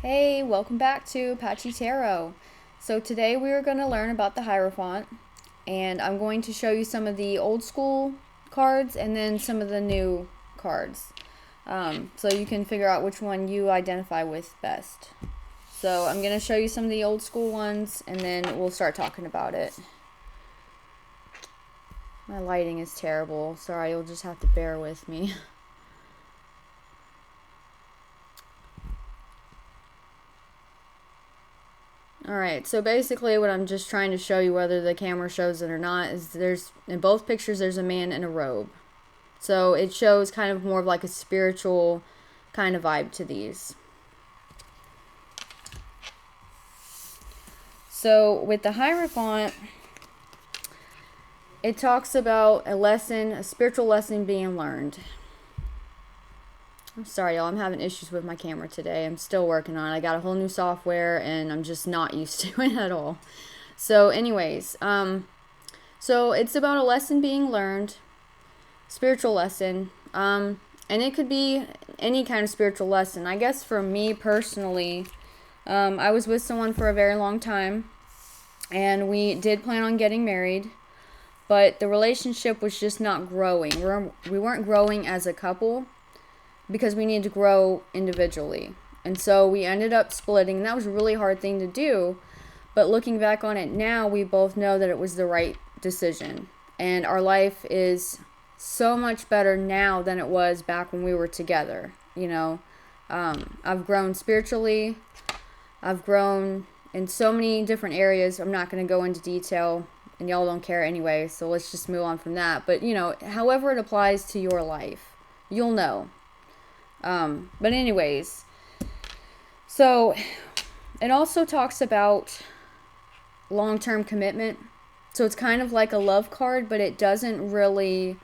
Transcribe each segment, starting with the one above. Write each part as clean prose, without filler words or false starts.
Hey, welcome back to Patchy Tarot. So today we are going to learn about the Hierophant, and I'm going to show you some of the old school cards and then some of the new cards, so you can figure out which one you identify with best. So I'm going to show you some of the old school ones, and then we'll start talking about it. My lighting is terrible. Sorry, you'll just have to bear with me. Alright, so basically what I'm just trying to show you, whether the camera shows it or not, is in both pictures there's a man in a robe. So it shows kind of more of like a spiritual kind of vibe to these. So with the Hierophant, it talks about a spiritual lesson being learned. I'm sorry, y'all. I'm having issues with my camera today. I'm still working on it. I got a whole new software, and I'm just not used to it at all. So anyways, so it's about a lesson being learned, spiritual lesson, and it could be any kind of spiritual lesson. I guess for me personally, I was with someone for a very long time, and we did plan on getting married, but the relationship was just not growing. We weren't growing as a couple, because we needed to grow individually. And so we ended up splitting, and that was a really hard thing to do. But looking back on it now, we both know that it was the right decision. And our life is so much better now than it was back when we were together. You know, I've grown spiritually. I've grown in so many different areas. I'm not going to go into detail, and y'all don't care anyway, so let's just move on from that. But, you know, however it applies to your life, you'll know. But anyways, so it also talks about long-term commitment. So it's kind of like a love card, but it doesn't really,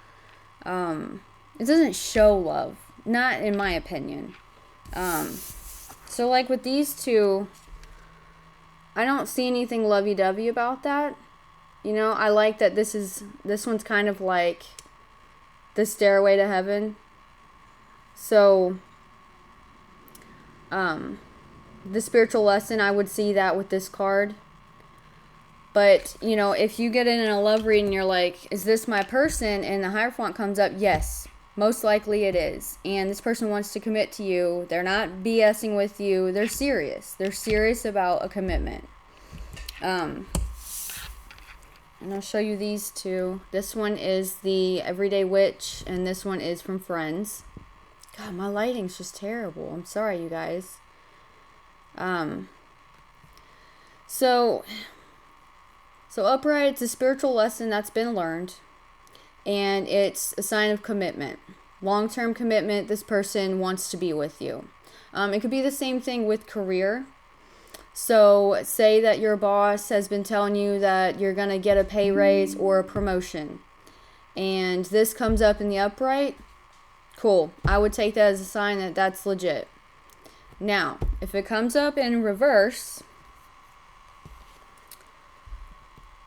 it doesn't show love, not in my opinion. So like with these two, I don't see anything lovey-dovey about that. You know, I like that this one's kind of like the stairway to heaven. So, the spiritual lesson, I would see that with this card. But, you know, if you get in a love reading, you're like, is this my person? And the Hierophant comes up, yes, most likely it is. And this person wants to commit to you. They're not BSing with you. They're serious. They're serious about a commitment. And I'll show you these two. This one is the Everyday Witch, and this one is from Friends. God, my lighting's just terrible. I'm sorry, you guys. So upright, it's a spiritual lesson that's been learned, and it's a sign of commitment. Long-term commitment, this person wants to be with you. It could be the same thing with career. So say that your boss has been telling you that you're going to get a pay raise or a promotion, and this comes up in the upright. Cool. I would take that as a sign that that's legit. Now, if it comes up in reverse,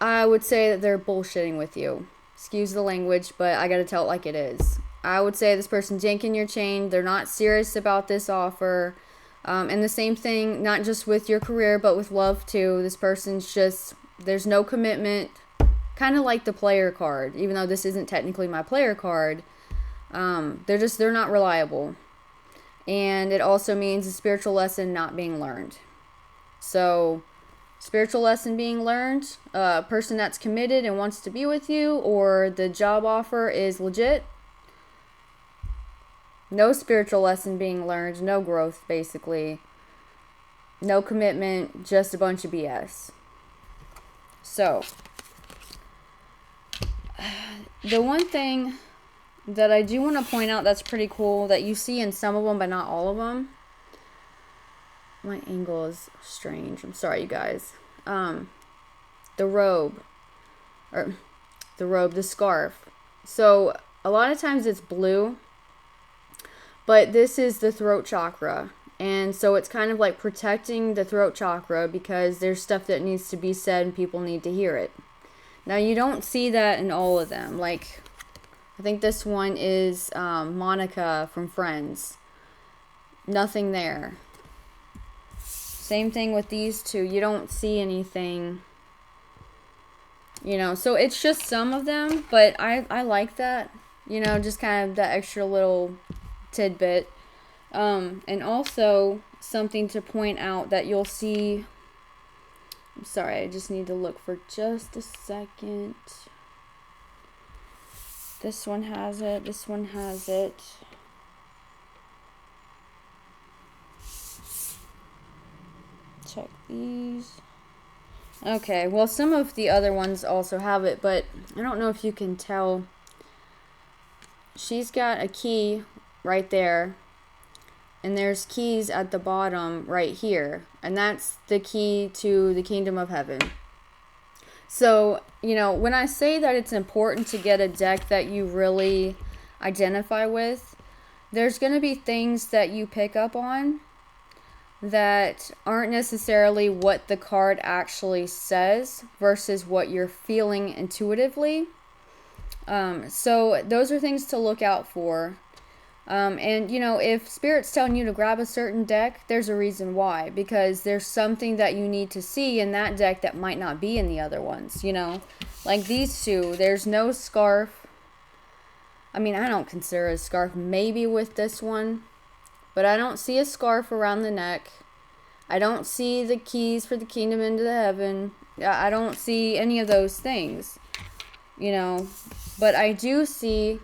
I would say that they're bullshitting with you. Excuse the language, but I gotta tell it like it is. I would say this person's yanking your chain. They're not serious about this offer. And the same thing, not just with your career, but with love too. This person's just, there's no commitment. Kind of like the player card, even though this isn't technically my player card. They're not reliable. And it also means a spiritual lesson not being learned. So, spiritual lesson being learned, a person that's committed and wants to be with you, or the job offer is legit. No spiritual lesson being learned, no growth, basically. No commitment, just a bunch of BS. So, the one thing that I do want to point out that's pretty cool, that you see in some of them but not all of them. My angle is strange. I'm sorry, you guys. The robe. The scarf. So, a lot of times it's blue, but this is the throat chakra. And so it's kind of like protecting the throat chakra, because there's stuff that needs to be said and people need to hear it. Now, you don't see that in all of them. Like, I think this one is Monica from Friends. Nothing there. Same thing with these two. You don't see anything, you know. So it's just some of them, but I like that, you know, just kind of that extra little tidbit. And also something to point out that you'll see. I'm sorry, I just need to look for just a second. This one has it. This one has it. Check these. Okay, well, some of the other ones also have it, but I don't know if you can tell. She's got a key right there, and there's keys at the bottom right here, and that's the key to the kingdom of heaven. So, you know, when I say that it's important to get a deck that you really identify with, there's going to be things that you pick up on that aren't necessarily what the card actually says versus what you're feeling intuitively. So those are things to look out for. And, you know, if Spirit's telling you to grab a certain deck, there's a reason why. Because there's something that you need to see in that deck that might not be in the other ones, you know. Like these two, there's no scarf. I mean, I don't consider a scarf, maybe with this one. But I don't see a scarf around the neck. I don't see the keys for the kingdom into the heaven. I don't see any of those things, you know. But I do see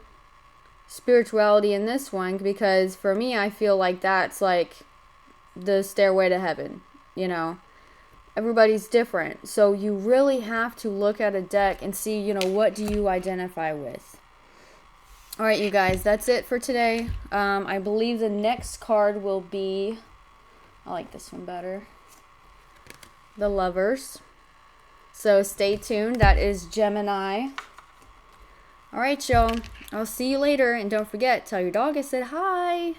spirituality in this one, because for me, I feel like that's like the stairway to heaven, you know. Everybody's different, so you really have to look at a deck and see, you know, what do you identify with. All right, you guys, that's it for today. I believe the next card will be, I like this one better, the Lovers. So stay tuned. That is Gemini. All right, y'all. I'll see you later. And don't forget, tell your dog I said hi.